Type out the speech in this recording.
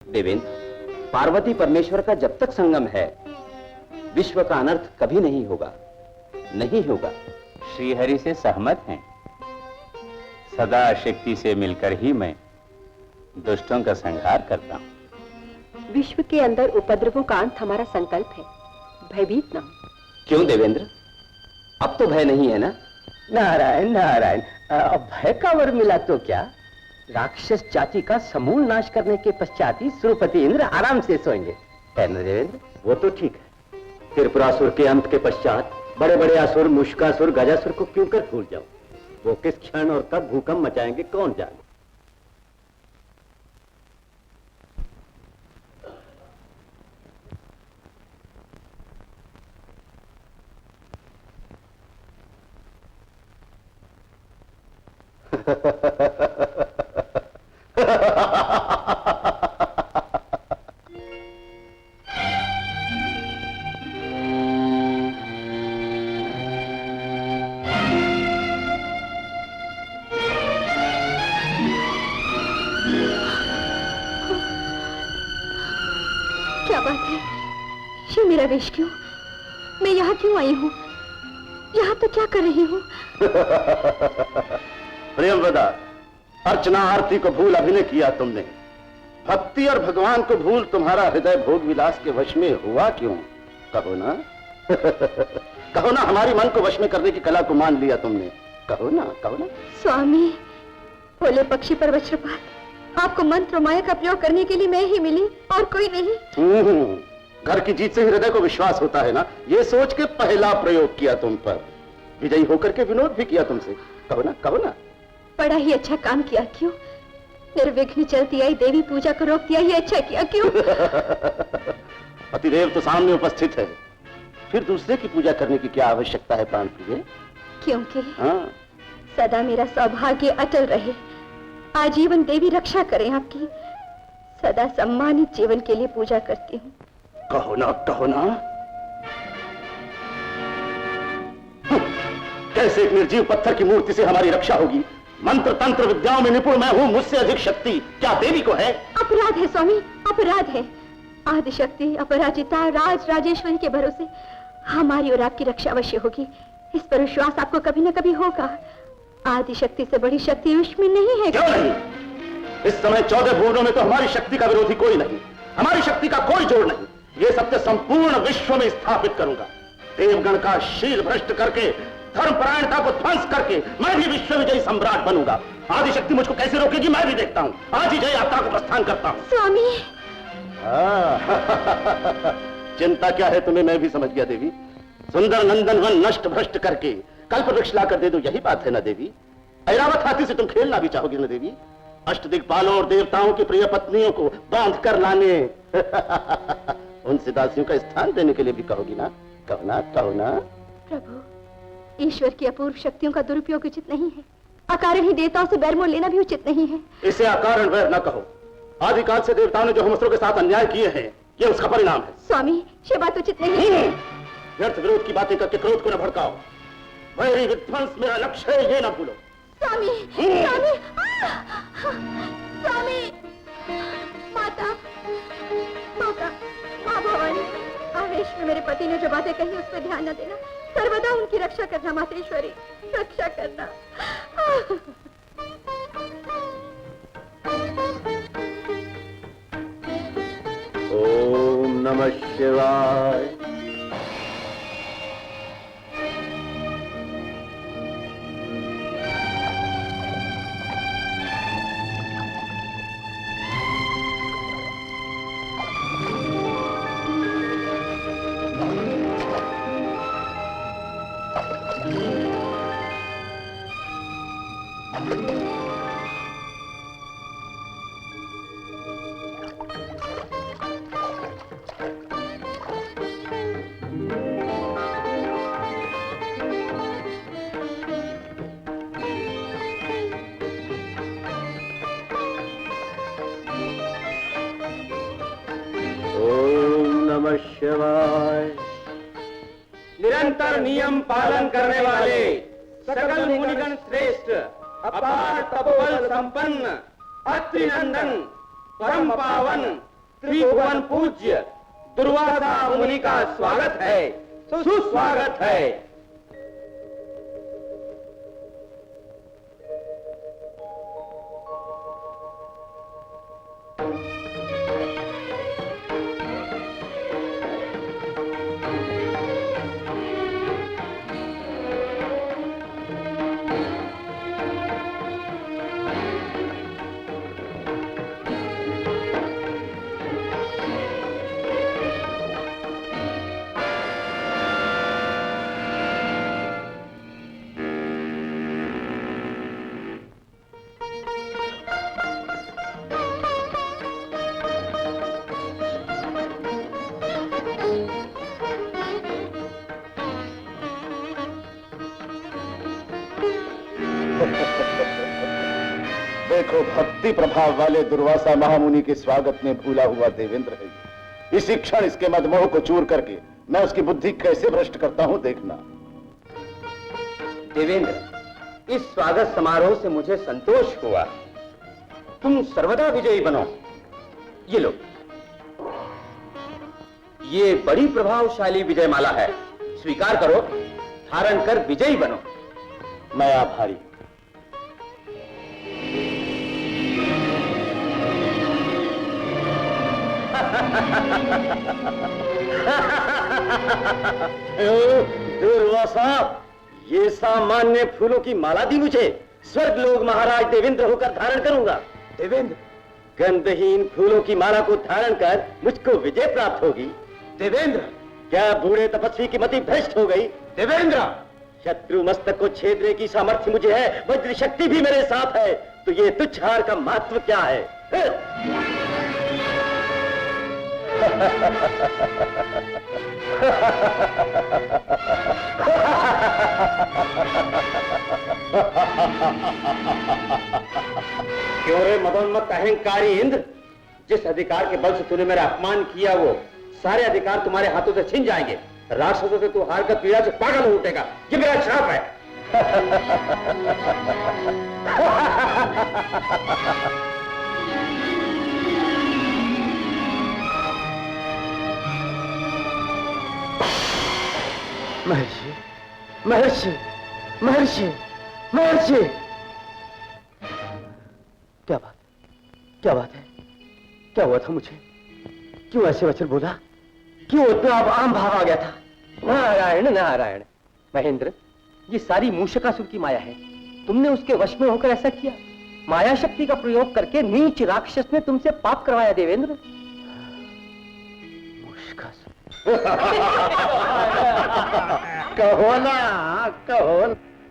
देवेंद्र, पार्वती परमेश्वर का जब तक संगम है, विश्व का अनर्थ कभी नहीं होगा, नहीं होगा। श्रीहरि से सहमत हैं। सदा शक्ति से मिलकर ही मैं दुष्टों का संहार करता हूं। विश्व के अंदर उपद्रवों का अंत हमारा संकल्प है, भयभीत न हो। क्यों देवेंद्र, अब तो भय नहीं है ना? नारायण नारायण, भय का वर मिला तो क्या? राक्षस जाति का समूल नाश करने के पश्चात ही सुरपति इंद्र आराम से सोएंगे, है ना देवेंद्र? वो तो ठीक है। त्रिपुरासुर के अंत के पश्चात बड़े बड़े असुर, मुष्कासुर, गजासुर को क्यों कर भूल जाओ? वो किस क्षण और कब भूकंप मचाएंगे कौन जाने। क्या बात है? ये मेरा वेश क्यों? मैं यहाँ क्यों आई हूँ? यहाँ तो क्या कर रही हूँ? प्रियव्रता, अर्चना आरती को भूल अभिनय किया तुमने। भक्ति और भगवान को भूल तुम्हारा हृदय भोग विलास के वश में हुआ क्यों? कहो ना। कहो ना, हमारी मन को वश में करने की कला को मान लिया तुमने। कहो ना, कहो ना। स्वामी, भोले पक्षी पर वज्रपात, आपको मंत्र माया का प्रयोग करने के लिए मैं ही मिली और कोई नहीं। घर की जीत से ही हृदय को विश्वास होता है ना, ये सोच के पहला प्रयोग किया तुम पर, विजयी होकर के विनोद भी किया तुमसे। कहो ना, कहो ना। बड़ा ही अच्छा काम किया। क्यों? निर्विघ्न चलती आई देवी पूजा को रोक दिया, ये अच्छा किया। क्यों? पतिदेव तो सामने उपस्थित है, फिर दूसरे की पूजा करने की क्या आवश्यकता है प्राण प्रिय? क्योंकि सदा मेरा सौभाग्य अटल रहे, आजीवन देवी रक्षा करें आपकी। सदा सम्मानित जीवन के लिए पूजा करती हूँ। कहो ना, कहो ना। कैसे एक निर्जीव पत्थर की मूर्ति से हमारी रक्षा होगी? मंत्र तंत्र विद्याओं में निपुण मैं हूँ, मुझसे अधिक शक्ति क्या देवी को है? अपराध है स्वामी, अपराध है। आदिशक्ति अपराजिता राज राजेश्वरी के भरोसे हमारी और आपकी रक्षा अवश्य होगी, इस पर विश्वास आपको कभी न कभी होगा। आदिशक्ति से बड़ी शक्ति विश्व में नहीं है। क्यों नहीं? इस समय 14 भुवनों में तो हमारी शक्ति का विरोधी कोई नहीं, हमारी शक्ति का कोई जोड़ नहीं। ये सत्य संपूर्ण विश्व में स्थापित करूंगा। देवगण का शील भ्रष्ट करके, धर्मपरायणता को ध्वंस करके मैं भी विश्व विजयी सम्राट बनूंगा। आदिशक्ति मुझको कैसे रोकेगी मैं भी देखता हूँ। आज ही जय यात्रा को प्रस्थान करता हूँ। स्वामी। चिंता क्या है तुम्हें, मैं भी समझ गया देवी। सुंदर नंदन वन नष्ट भ्रष्ट करके कल्प वृक्ष लाकर दे दो, यही बात है ना देवी? ऐरावत हाथी से तुम खेलना भी चाहोगे ना देवी? अष्टदिक्पालों और देवताओं की प्रिय पत्नियों को बांध कर लाने उनसे दासियों का स्थान देने के लिए भी कहोगी ना? कहो ना, कहो ना। प्रभु, ईश्वर की अपूर्व शक्तियों का दुरुपयोग उचित नहीं है। अकारण ही देवताओं से बैर मोल लेना भी उचित नहीं है। इसे अकारण वैर न कहो। आदिकाल से देवताओं ने जो हम असुरों के साथ अन्याय किए हैं, ये उसका परिणाम है। स्वामी, ये बात उचित नहीं है। व्यर्थ विरोध की बातें करके क्रोध को न भड़काओ। वैरी विध्वंस मेरा लक्ष्य है, ये न भूलो। स्वामी, स्वामी, स्वामी, माता, माता, माँ भवानी, आवेश में मेरे पति ने जो बातें कही उस पर ध्यान न देना। सर्वदा उनकी रक्षा करना मातेश्वरी, रक्षा करना। ओम नमः शिवाय। शिवाय। निरंतर नियम पालन करने वाले सकल मुनिगण श्रेष्ठ अपार तपोबल संपन्न अत्रि नंदन परम पावन त्रिभुवन पूज्य दुर्वासा मुनि का स्वागत है, सुस्वागत है। देखो, भक्ति प्रभाव वाले दुर्वासा महामुनि के स्वागत में भूला हुआ देवेंद्र है। इसी क्षण इसके मदमोह को चूर करके मैं उसकी बुद्धि कैसे भ्रष्ट करता हूं, देखना। देवेंद्र, इस स्वागत समारोह से मुझे संतोष हुआ। तुम सर्वदा विजयी बनो। ये लो, ये बड़ी प्रभावशाली विजयमाला है, स्वीकार करो, धारण कर विजयी बनो। मैं आभारी। दुर्वासा, ये सामान्य फूलों की माला दी मुझे, स्वर्ग लोग महाराज देवेंद्र होकर धारण करूंगा। देवेंद्र, गंधहीन फूलों की माला को धारण कर मुझको विजय प्राप्त होगी। देवेंद्र, क्या बूढ़े तपस्वी की मति भ्रष्ट हो गई? देवेंद्र, शत्रु मस्तक को छेदने की सामर्थ्य मुझे है, वज्र शक्ति भी मेरे साथ है, तो ये तुच्छ हार का महत्व क्या है? क्यों रे मदोन्मत्त अहंकारी इंद्र, जिस अधिकार के बल से तूने मेरा अपमान किया वो सारे अधिकार तुम्हारे हाथों से छिन जाएंगे। राक्षसों से तू हार कर पीड़ा से पागल हो उठेगा। ये मेरा श्राप है। महर्षि, महर्षि, महर्षि, महर्षि! क्या बात है? क्या हुआ था मुझे? क्यों ऐसे वचन बोला? क्यों इतना आम भाव आ गया था? नारायण नारायण। महेंद्र, ये सारी मूषकासुर की माया है। तुमने उसके वश में होकर ऐसा किया। माया शक्ति का प्रयोग करके नीच राक्षस ने तुमसे पाप करवाया देवेंद्र। मूषकासुर? कहो ना, कहो ना।